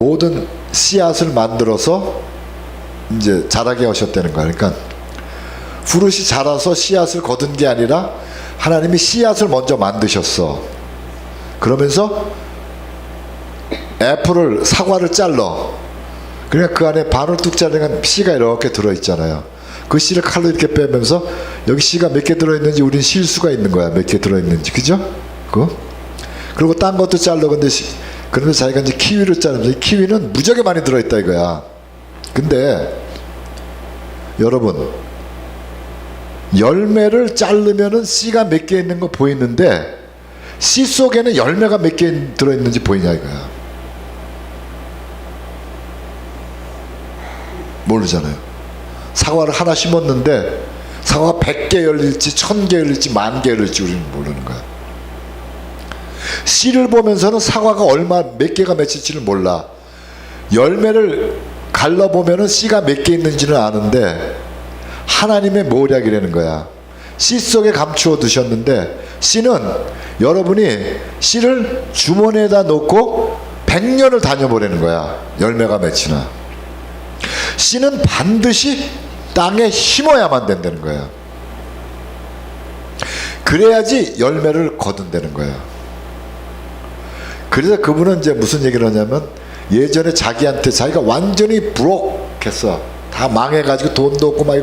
모든 씨앗을 만들어서 이제 자라게 하셨다는 거야. 그러니까 푸릇이 자라서 씨앗을 거둔 게 아니라 하나님이 씨앗을 먼저 만드셨어. 그러면서 애플을, 사과를 잘라. 그러니까 그 안에 반을 뚝 자르면 씨가 이렇게 들어있잖아요. 그 씨를 칼로 이렇게 빼면서 여기 씨가 몇 개 들어있는지 우린 실 수가 있는 거야. 몇 개 들어있는지. 그죠? 그리고 딴 것도 잘라. 근데 그러면 자기가 이제 키위를 자르면서 키위는 무지하게 많이 들어있다 이거야. 근데 여러분, 열매를 자르면은 씨가 몇 개 있는 거 보이는데 씨 속에는 열매가 몇 개 들어있는지 보이냐 이거야. 모르잖아요. 사과를 하나 심었는데 사과가 100개 열릴지 1000개 열릴지 10,000개 열릴지 우리는 모르는 거야. 씨를 보면서는 사과가 몇 개가 맺힐지를 몰라. 열매를 갈라보면은 씨가 몇 개 있는지는 아는데 하나님의 모략이라는 거야. 씨 속에 감추어 두셨는데 씨는 여러분이 씨를 주머니에다 놓고 100년을 다녀보라는 거야. 열매가 맺히나. 씨는 반드시 땅에 심어야만 된다는 거야. 그래야지 열매를 거둔다는 거야. 그래서 그분은 이제 무슨 얘기를 하냐면 예전에 자기한테 자기가 완전히 부록했어. 다 망해가지고 돈도 없고 막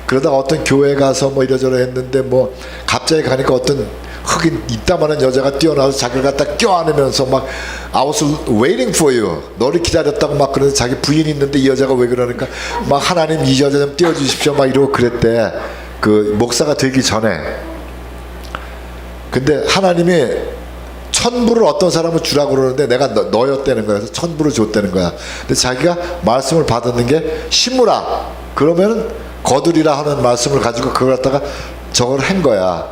그러다가 어떤 교회 가서 뭐 이러저러 했는데 뭐 갑자기 가니까 어떤 흑인 이따만한 여자가 뛰어나와서 자기를 갖다 껴안으면서 막 I was waiting for you. 너를 기다렸다고 막 그러는데 자기 부인이 있는데 이 여자가 왜 그러니까 막 하나님 이 여자 좀 띄워주십시오 막 이러고 그랬대. 그 목사가 되기 전에. 근데 하나님이 천부를 어떤 사람을 주라고 그러는데 내가 너였다는 거야. 그래서 천부를 줬다는 거야. 근데 자기가 말씀을 받았는 게 심으라. 그러면은 거두리라 하는 말씀을 가지고 그걸 갖다가 저걸 한 거야.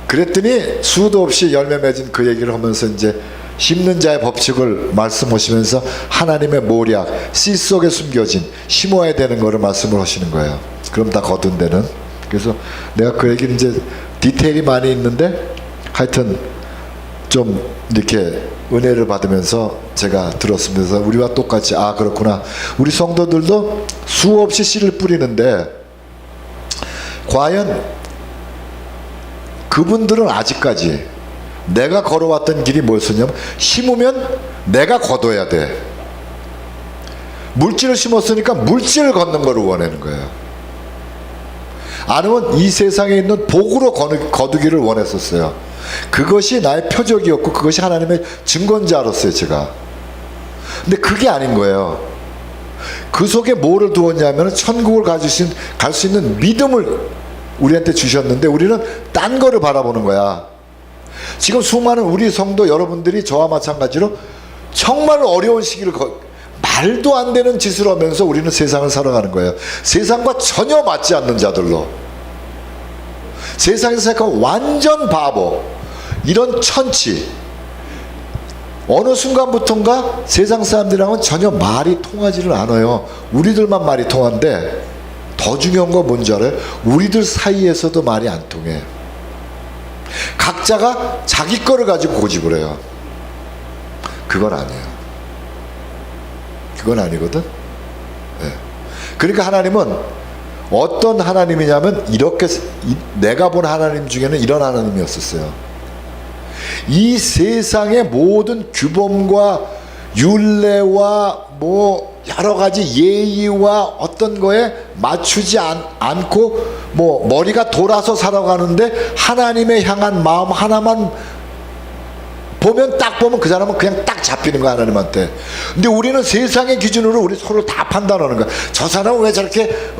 그랬더니 수도 없이 열매 맺은 그 얘기를 하면서 이제 심는 자의 법칙을 말씀하시면서 하나님의 모략, 씨 속에 숨겨진 심어야 되는 거를 말씀을 하시는 거예요. 그럼 다 거둔 데는. 그래서 내가 그 얘기는 이제 디테일이 많이 있는데 하여튼 좀 이렇게 은혜를 받으면서 제가 들었으면서 우리와 똑같이 아 그렇구나. 우리 성도들도 수없이 씨를 뿌리는데 과연 그분들은 아직까지 내가 걸어왔던 길이 뭐였었냐면 심으면 내가 거둬야 돼. 물질을 심었으니까 물질을 걷는 거를 원하는 거예요. 아니면 이 세상에 있는 복으로 거두기를 원했었어요. 그것이 나의 표적이었고 그것이 하나님의 증거인 줄 알았어요 제가. 근데 그게 아닌 거예요. 그 속에 뭐를 두었냐면 천국을 갈 수 있는 믿음을 우리한테 주셨는데 우리는 딴 거를 바라보는 거야. 지금 수많은 우리 성도 여러분들이 저와 마찬가지로 정말 어려운 시기를 말도 안 되는 짓을 하면서 우리는 세상을 살아가는 거예요. 세상과 전혀 맞지 않는 자들로. 세상에서 생각하면 완전 바보. 이런 천치. 어느 순간부터인가 세상 사람들이랑은 전혀 말이 통하지를 않아요. 우리들만 말이 통한데 더 중요한 건 뭔지 알아요? 우리들 사이에서도 말이 안 통해. 각자가 자기 거를 가지고 고집을 해요. 그건 아니에요. 그건 아니거든. 네. 그러니까 하나님은 어떤 하나님이냐면 이렇게 내가 본 하나님 중에는 이런 하나님이었었어요. 이 세상의 모든 규범과 율례와 뭐 여러 가지 예의와 어떤 거에 맞추지 않고 뭐 머리가 돌아서 살아가는데 하나님의 향한 마음 하나만 딱 보면 그 사람은 그냥 딱 잡히는 거야 하나님한테. 근데 우리는 세상의 기준으로 우리 서로 다 판단하는 거야. 저 사람은 왜 저렇게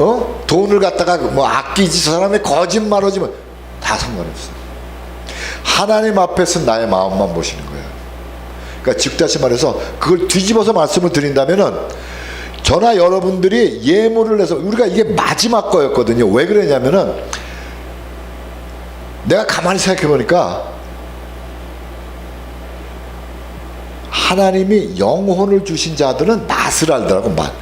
돈을 갖다가 뭐 아끼지, 저 사람이 거짓말하지 뭐 다 상관없어. 하나님 앞에서 나의 마음만 보시는 거예요. 그러니까 즉 다시 말해서 그걸 뒤집어서 말씀을 드린다면은 저나 여러분들이 예물을 내서 우리가 이게 마지막 거였거든요. 왜 그러냐면은 내가 가만히 생각해 보니까 하나님이 영혼을 주신 자들은 맛을 알더라고. 맛.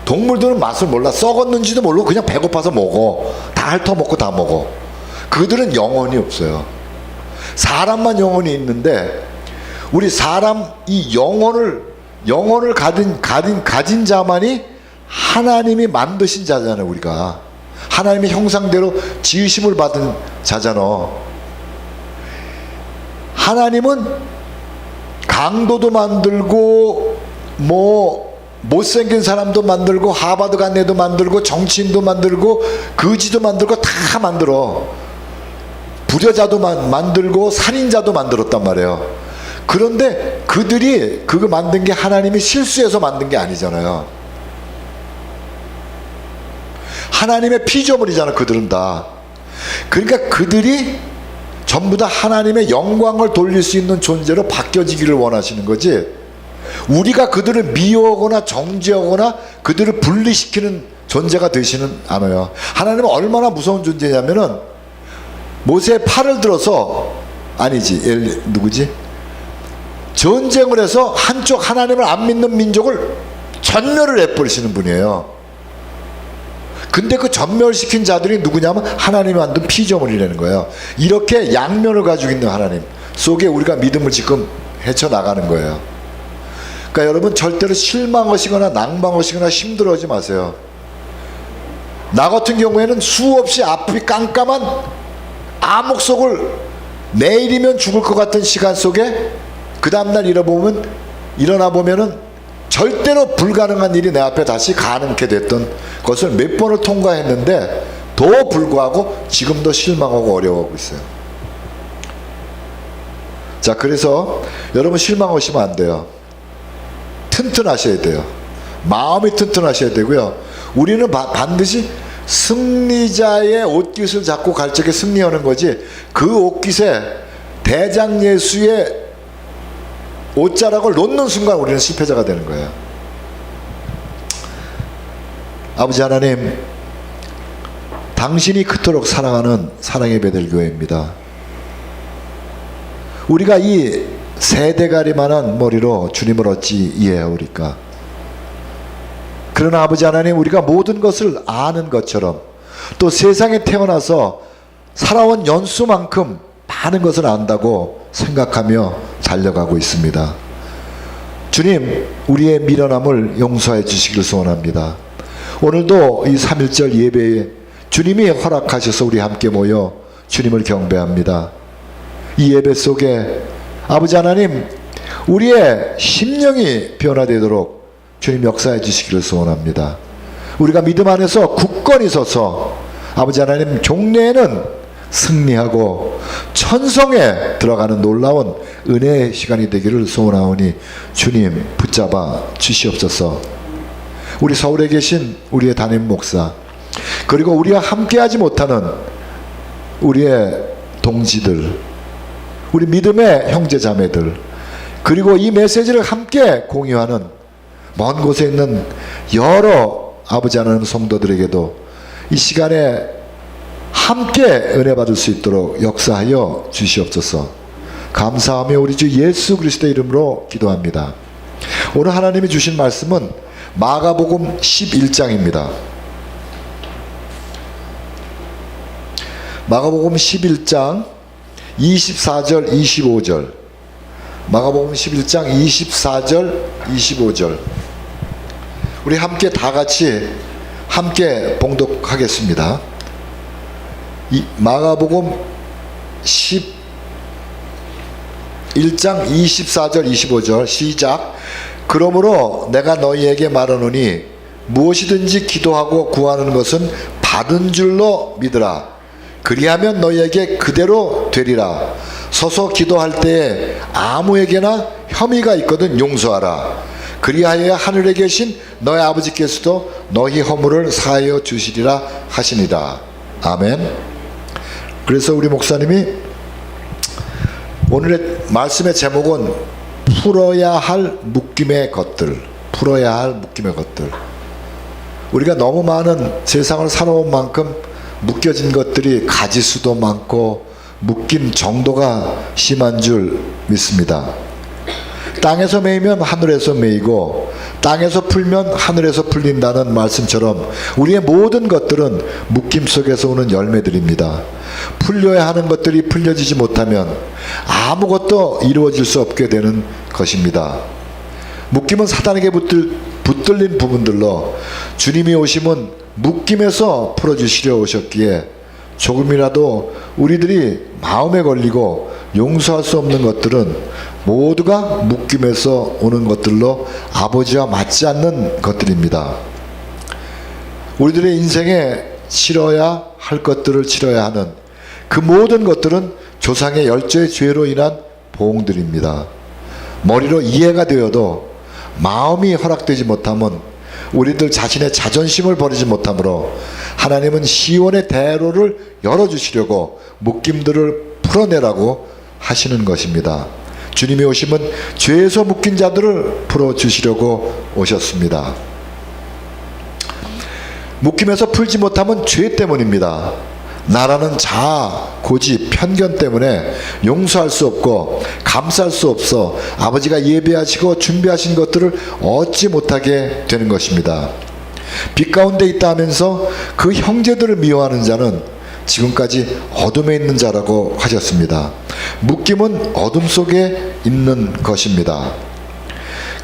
동물들은 맛을 몰라. 썩었는지도 모르고 그냥 배고파서 먹어. 다 핥아먹고 다 먹어. 그들은 영혼이 없어요. 사람만 영혼이 있는데 우리 사람 이 영혼을 가진 자만이 하나님이 만드신 자잖아요. 우리가 하나님의 형상대로 지으심을 받은 자잖아. 하나님은 강도도 만들고 못생긴 사람도 만들고 하버드 간 애도 만들고 정치인도 만들고 거지도 만들고 다 만들어. 불효자도 만들고 살인자도 만들었단 말이에요. 그런데 그들이 그거 만든 게 하나님이 실수해서 만든 게 아니잖아요. 하나님의 피조물이잖아. 그들은 다. 그러니까 그들이 전부 다 하나님의 영광을 돌릴 수 있는 존재로 바뀌어지기를 원하시는 거지, 우리가 그들을 미워하거나 정죄하거나 그들을 분리시키는 존재가 되시는 않아요. 하나님은 얼마나 무서운 존재냐면은 모세의 팔을 들어서, 아니지, 누구지? 전쟁을 해서 한쪽 하나님을 안 믿는 민족을 전멸을 해버리시는 분이에요. 근데 그 전멸시킨 자들이 누구냐면 하나님이 만든 피조물이라는 거예요. 이렇게 양면을 가지고 있는 하나님 속에 우리가 믿음을 지금 헤쳐나가는 거예요. 그러니까 여러분 절대로 실망하시거나 낭망하시거나 힘들어하지 마세요. 나 같은 경우에는 수없이 앞이 깜깜한 암흑 속을 내일이면 죽을 것 같은 시간 속에 그 다음날 일어나 보면은 절대로 불가능한 일이 내 앞에 다시 가능하게 됐던 것을 몇 번을 통과했는데 더 불구하고 지금도 실망하고 어려워하고 있어요. 자, 그래서 여러분 실망하시면 안 돼요. 튼튼하셔야 돼요. 마음이 튼튼하셔야 되고요. 우리는 반드시 승리자의 옷깃을 잡고 갈 적에 승리하는 거지, 그 옷깃에 대장 예수의 옷자락을 놓는 순간 우리는 실패자가 되는 거예요. 아버지 하나님, 당신이 그토록 사랑하는 사랑의 베델교회입니다. 우리가 이 세대가리만한 머리로 주님을 어찌 이해하오리까? 그러나 아버지 하나님, 우리가 모든 것을 아는 것처럼 또 세상에 태어나서 살아온 연수만큼 많은 것을 안다고 생각하며 달려가고 있습니다. 주님, 우리의 미련함을 용서해 주시길 소원합니다. 오늘도 이 3.1절 예배에 주님이 허락하셔서 우리 함께 모여 주님을 경배합니다. 이 예배 속에 아버지 하나님, 우리의 심령이 변화되도록 주님 역사해 주시기를 소원합니다. 우리가 믿음 안에서 굳건히 서서 아버지 하나님 종래에는 승리하고 천성에 들어가는 놀라운 은혜의 시간이 되기를 소원하오니 주님 붙잡아 주시옵소서. 우리 서울에 계신 우리의 담임 목사, 그리고 우리와 함께하지 못하는 우리의 동지들, 우리 믿음의 형제 자매들, 그리고 이 메시지를 함께 공유하는 먼 곳에 있는 여러 아버지 하나님 성도들에게도 이 시간에 함께 은혜 받을 수 있도록 역사하여 주시옵소서. 감사하며 우리 주 예수 그리스도의 이름으로 기도합니다. 오늘 하나님이 주신 말씀은 마가복음 11장입니다. 마가복음 11장 24절 25절, 마가복음 11장 24절 25절, 우리 함께 다 같이 함께 봉독하겠습니다. 이 마가복음 11장 24절 25절 시작. 그러므로 내가 너희에게 말하노니 무엇이든지 기도하고 구하는 것은 받은 줄로 믿으라. 그리하면 너희에게 그대로 되리라. 서서 기도할 때에 아무에게나 혐의가 있거든 용서하라. 그리하여 하늘에 계신 너희 아버지께서도 너희 허물을 사하여 주시리라 하시니라. 아멘. 그래서 우리 목사님이 오늘의 말씀의 제목은 풀어야 할 묶임의 것들, 풀어야 할 묶임의 것들. 우리가 너무 많은 세상을 살아온 만큼 묶여진 것들이 가지수도 많고 묶임 정도가 심한 줄 믿습니다. 땅에서 매이면 하늘에서 매이고 땅에서 풀면 하늘에서 풀린다는 말씀처럼 우리의 모든 것들은 묶임 속에서 오는 열매들입니다. 풀려야 하는 것들이 풀려지지 못하면 아무것도 이루어질 수 없게 되는 것입니다. 묶임은 사단에게 붙들린 부분들로 주님이 오심은 묶임에서 풀어주시려 오셨기에 조금이라도 우리들이 마음에 걸리고 용서할 수 없는 것들은 모두가 묶임에서 오는 것들로 아버지와 맞지 않는 것들입니다. 우리들의 인생에 치러야 할 것들을 치러야 하는 그 모든 것들은 조상의 열조의 죄로 인한 보응들입니다. 머리로 이해가 되어도 마음이 허락되지 못하면 우리들 자신의 자존심을 버리지 못하므로 하나님은 시온의 대로를 열어주시려고 묶임들을 풀어내라고 하시는 것입니다. 주님이 오심은 죄에서 묶인 자들을 풀어주시려고 오셨습니다. 묶임에서 풀지 못하면 죄 때문입니다. 나라는 자아, 고집, 편견 때문에 용서할 수 없고 감쌀 수 없어 아버지가 예배하시고 준비하신 것들을 얻지 못하게 되는 것입니다. 빛 가운데 있다 하면서 그 형제들을 미워하는 자는 지금까지 어둠에 있는 자라고 하셨습니다. 묶임은 어둠 속에 있는 것입니다.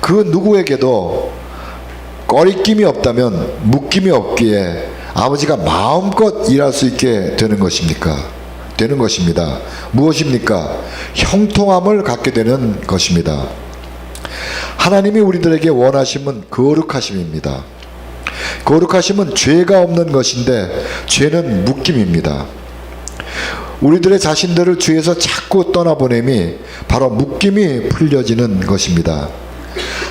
그 누구에게도 꺼리낌이 없다면 묶임이 없기에 아버지가 마음껏 일할 수 있게 되는 것입니까? 되는 것입니다. 무엇입니까? 형통함을 갖게 되는 것입니다. 하나님이 우리들에게 원하심은 거룩하심입니다. 거룩하심은 죄가 없는 것인데 죄는 묶임입니다. 우리들의 자신들을 죄에서 자꾸 떠나보냄이 바로 묶임이 풀려지는 것입니다.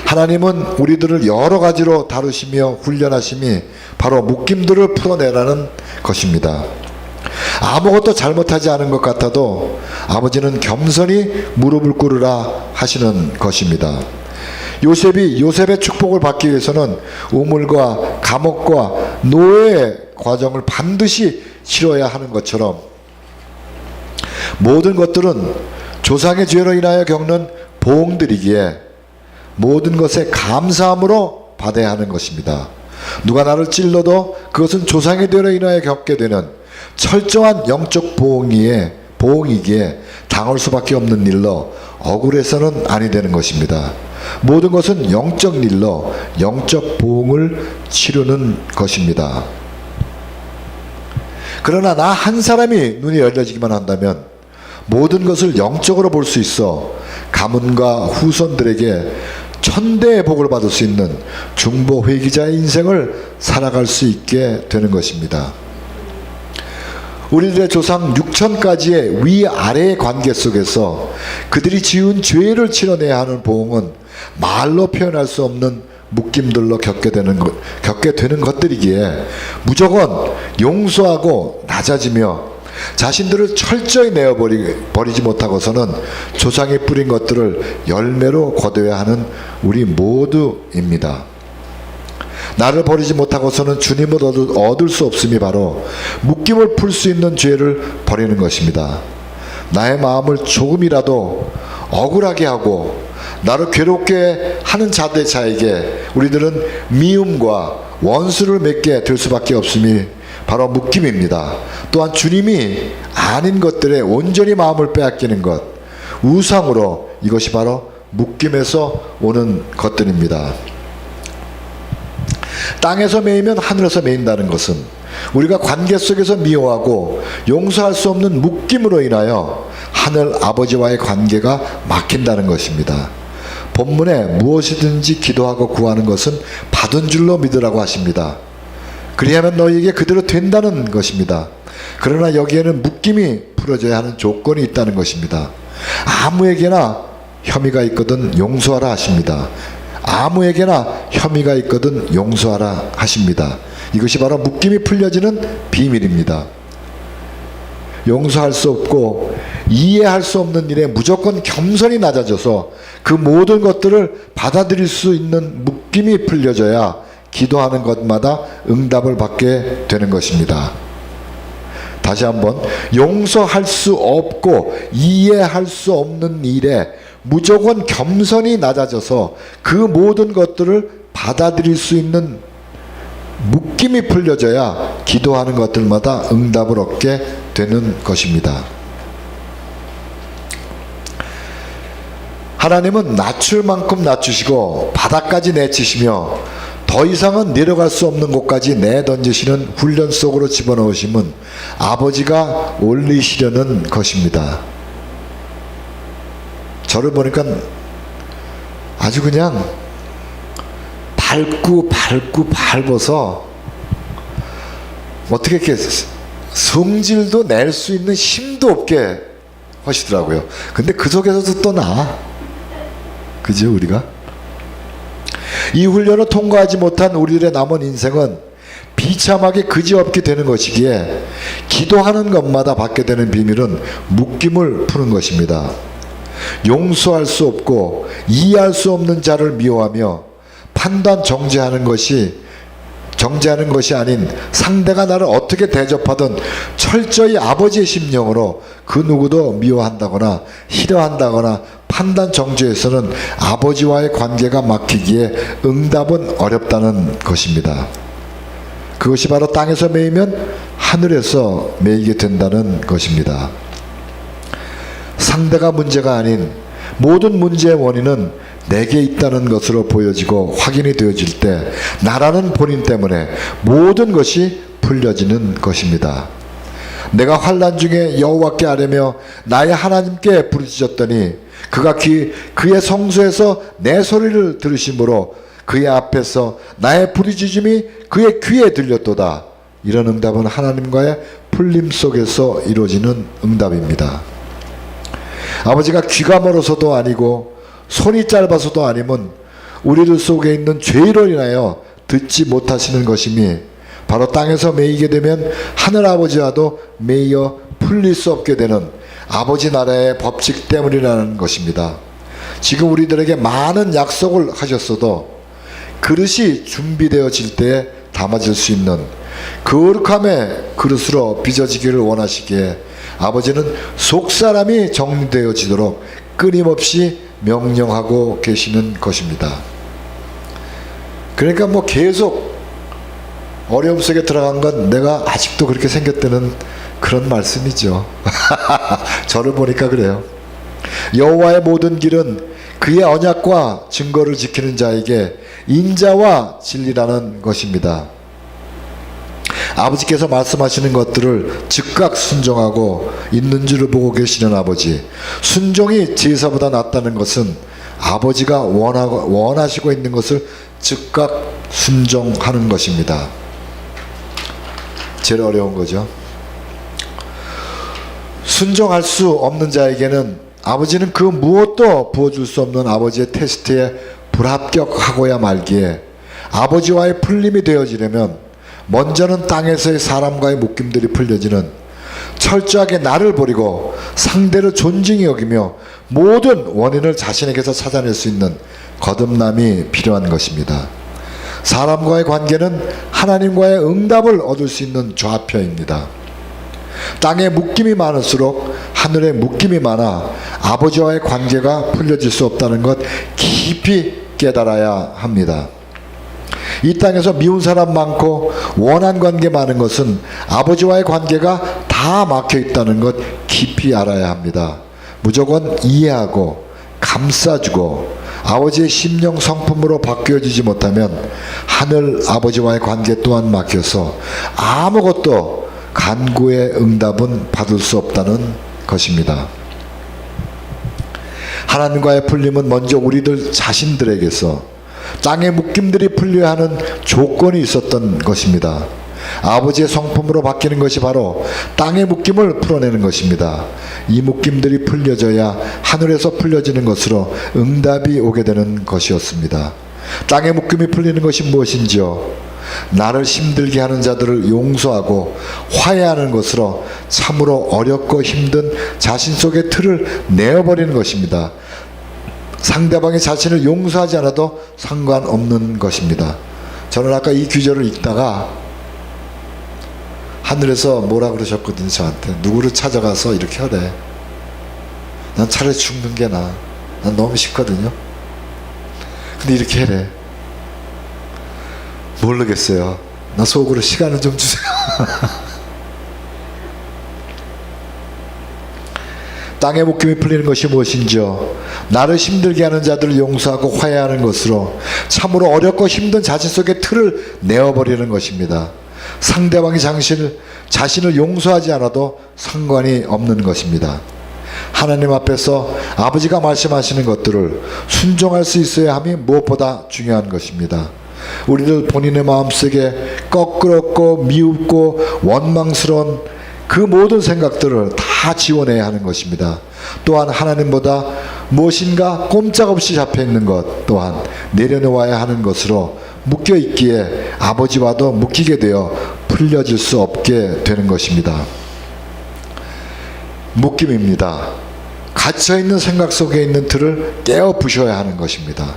하나님은 우리들을 여러 가지로 다루시며 훈련하심이 바로 묶임들을 풀어내라는 것입니다. 아무것도 잘못하지 않은 것 같아도 아버지는 겸손히 무릎을 꿇으라 하시는 것입니다. 요셉의 축복을 받기 위해서는 우물과 감옥과 노예의 과정을 반드시 치러야 하는 것처럼 모든 것들은 조상의 죄로 인하여 겪는 보응들이기에 모든 것에 감사함으로 받아야 하는 것입니다. 누가 나를 찔러도 그것은 조상의 죄로 인하여 겪게 되는 철저한 영적 보응이기에 당할 수밖에 없는 일로 억울해서는 아니 되는 것입니다. 모든 것은 영적 일로 영적 보응을 치르는 것입니다. 그러나 나 한 사람이 눈이 열려지기만 한다면 모든 것을 영적으로 볼 수 있어 가문과 후손들에게 천대의 복을 받을 수 있는 중보 회개자의 인생을 살아갈 수 있게 되는 것입니다. 우리들의 조상 6천까지의 위아래의 관계 속에서 그들이 지은 죄를 치러내야 하는 보응은 말로 표현할 수 없는 묶임들로 겪게 되는 것들이기에 무조건 용서하고 낮아지며 자신들을 철저히 내어버리지 못하고서는 조상이 뿌린 것들을 열매로 거둬야 하는 우리 모두입니다. 나를 버리지 못하고서는 주님을 얻을 수 없음이 바로 묶임을 풀 수 있는 죄를 버리는 것입니다. 나의 마음을 조금이라도 억울하게 하고 나를 괴롭게 하는 자에게 우리들은 미움과 원수를 맺게 될 수밖에 없음이 바로 묶임입니다. 또한 주님이 아닌 것들에 온전히 마음을 빼앗기는 것, 우상으로 이것이 바로 묶임에서 오는 것들입니다. 땅에서 매이면 하늘에서 매인다는 것은 우리가 관계 속에서 미워하고 용서할 수 없는 묶임으로 인하여 하늘 아버지와의 관계가 막힌다는 것입니다. 본문에 무엇이든지 기도하고 구하는 것은 받은 줄로 믿으라고 하십니다. 그리하면 너희에게 그대로 된다는 것입니다. 그러나 여기에는 묶임이 풀어져야 하는 조건이 있다는 것입니다. 아무에게나 혐의가 있거든 용서하라 하십니다. 아무에게나 혐의가 있거든 용서하라 하십니다. 이것이 바로 묶임이 풀려지는 비밀입니다. 용서할 수 없고 이해할 수 없는 일에 무조건 겸손히 낮아져서 그 모든 것들을 받아들일 수 있는 묶임이 풀려져야 기도하는 것마다 응답을 받게 되는 것입니다. 다시 한번, 용서할 수 없고 이해할 수 없는 일에 무조건 겸손히 낮아져서 그 모든 것들을 받아들일 수 있는 묶임이 풀려져야 기도하는 것들마다 응답을 얻게 되는 것입니다. 하나님은 낮출 만큼 낮추시고 바닥까지 내치시며 더 이상은 내려갈 수 없는 곳까지 내던지시는 훈련 속으로 집어넣으심은 아버지가 올리시려는 것입니다. 저를 보니까 아주 그냥 밟아서 어떻게 이렇게 성질도 낼 수 있는 힘도 없게 하시더라고요. 근데 그 속에서도 또 그죠, 우리가? 이 훈련을 통과하지 못한 우리들의 남은 인생은 비참하게 그지없게 되는 것이기에 기도하는 것마다 받게 되는 비밀은 묶임을 푸는 것입니다. 용서할 수 없고 이해할 수 없는 자를 미워하며 판단 정죄하는 것이 아닌 상대가 나를 어떻게 대접하든 철저히 아버지의 심령으로 그 누구도 미워한다거나 싫어한다거나 판단 정죄에서는 아버지와의 관계가 막히기에 응답은 어렵다는 것입니다. 그것이 바로 땅에서 매이면 하늘에서 매이게 된다는 것입니다. 상대가 문제가 아닌 모든 문제의 원인은 내게 있다는 것으로 보여지고 확인이 되어질 때 나라는 본인 때문에 모든 것이 풀려지는 것입니다. 내가 환난 중에 여호와께 아뢰며 나의 하나님께 부르짖었더니 그가 그의 성소에서 내 소리를 들으심으로 그의 앞에서 나의 부르짖음이 그의 귀에 들렸도다. 이런 응답은 하나님과의 풀림 속에서 이루어지는 응답입니다. 아버지가 귀가 멀어서도 아니고 손이 짧아서도 아니면 우리들 속에 있는 죄로 인하여 듣지 못하시는 것임이 바로 땅에서 매이게 되면 하늘아버지와도 매여 풀릴 수 없게 되는 아버지 나라의 법칙 때문이라는 것입니다. 지금 우리들에게 많은 약속을 하셨어도 그릇이 준비되어질 때에 담아질 수 있는 거룩함의 그릇으로 빚어지기를 원하시기에 아버지는 속사람이 정리되어지도록 끊임없이 명령하고 계시는 것입니다. 그러니까 계속 어려움 속에 들어간 건 내가 아직도 그렇게 생겼다는 그런 말씀이죠. 저를 보니까 그래요. 여호와의 모든 길은 그의 언약과 증거를 지키는 자에게 인자와 진리라는 것입니다. 아버지께서 말씀하시는 것들을 즉각 순종하고 있는 줄을 보고 계시는 아버지, 순종이 제사보다 낫다는 것은 아버지가 원하시고 있는 것을 즉각 순종하는 것입니다. 제일 어려운 거죠. 순종할 수 없는 자에게는 아버지는 그 무엇도 부어줄 수 없는 아버지의 테스트에 불합격하고야 말기에 아버지와의 풀림이 되어지려면 먼저는 땅에서의 사람과의 묶임들이 풀려지는 철저하게 나를 버리고 상대를 존중히 여기며 모든 원인을 자신에게서 찾아낼 수 있는 거듭남이 필요한 것입니다. 사람과의 관계는 하나님과의 응답을 얻을 수 있는 좌표입니다. 땅에 묶임이 많을수록 하늘에 묶임이 많아 아버지와의 관계가 풀려질 수 없다는 것 깊이 깨달아야 합니다. 이 땅에서 미운 사람 많고 원한 관계 많은 것은 아버지와의 관계가 다 막혀 있다는 것 깊이 알아야 합니다. 무조건 이해하고 감싸주고 아버지의 심령 성품으로 바뀌어지지 못하면 하늘 아버지와의 관계 또한 막혀서 아무것도 간구의 응답은 받을 수 없다는 것입니다. 하나님과의 풀림은 먼저 우리들 자신들에게서 땅의 묶임들이 풀려야 하는 조건이 있었던 것입니다. 아버지의 성품으로 바뀌는 것이 바로 땅의 묶임을 풀어내는 것입니다. 이 묶임들이 풀려져야 하늘에서 풀려지는 것으로 응답이 오게 되는 것이었습니다. 땅의 묶임이 풀리는 것이 무엇인지요? 나를 힘들게 하는 자들을 용서하고 화해하는 것으로 참으로 어렵고 힘든 자신 속의 틀을 내어버리는 것입니다. 상대방이 자신을 용서하지 않아도 상관없는 것입니다. 저는 아까 이 규절을 읽다가 하늘에서 뭐라 그러셨거든요. 저한테 누구를 찾아가서 이렇게 하래. 난 차라리 죽는 게 나아. 난 너무 싫거든요. 근데 이렇게 해래. 모르겠어요. 나 속으로 시간을 좀 주세요. 땅의 묶임이 풀리는 것이 무엇인지요? 나를 힘들게 하는 자들을 용서하고 화해하는 것으로 참으로 어렵고 힘든 자신 속의 틀을 내어버리는 것입니다. 상대방이 자신을 용서하지 않아도 상관이 없는 것입니다. 하나님 앞에서 아버지가 말씀하시는 것들을 순종할 수 있어야 함이 무엇보다 중요한 것입니다. 우리들 본인의 마음속에 거꾸럽고 미흡고 원망스러운 그 모든 생각들을 다 지워내야 하는 것입니다. 또한 하나님보다 무엇인가 꼼짝없이 잡혀있는 것 또한 내려놓아야 하는 것으로 묶여있기에 아버지와도 묶이게 되어 풀려질 수 없게 되는 것입니다. 묶임입니다. 갇혀있는 생각 속에 있는 틀을 깨어 부셔야 하는 것입니다.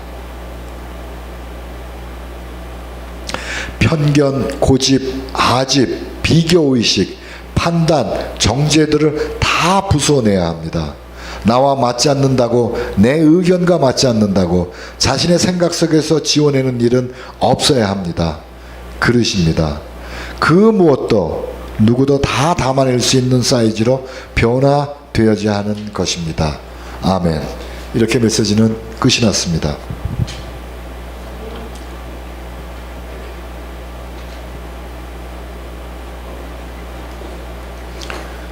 편견, 고집, 아집, 비교의식, 판단, 정죄들을 다 부숴내야 합니다. 나와 맞지 않는다고, 내 의견과 맞지 않는다고 자신의 생각 속에서 지워내는 일은 없어야 합니다. 그릇입니다. 그 무엇도 누구도 다 담아낼 수 있는 사이즈로 변화되어야 하는 것입니다. 아멘. 이렇게 메시지는 끝이 났습니다.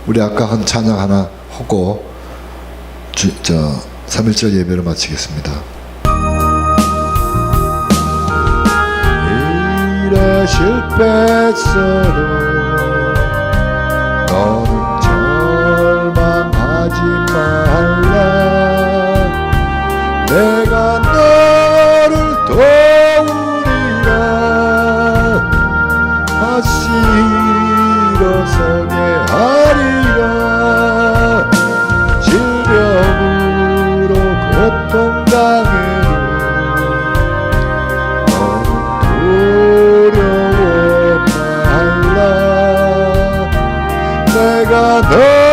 우리 아까 한 찬양 하나 하고 3.1절 예배를 마치겠습니다. 일의 실패서로 너는 절망하지 말라. 내가 너를 도우리라. 다시 일어서게 하리라. 질병으로 고통당해도 너는 두려워 말라. 내가 너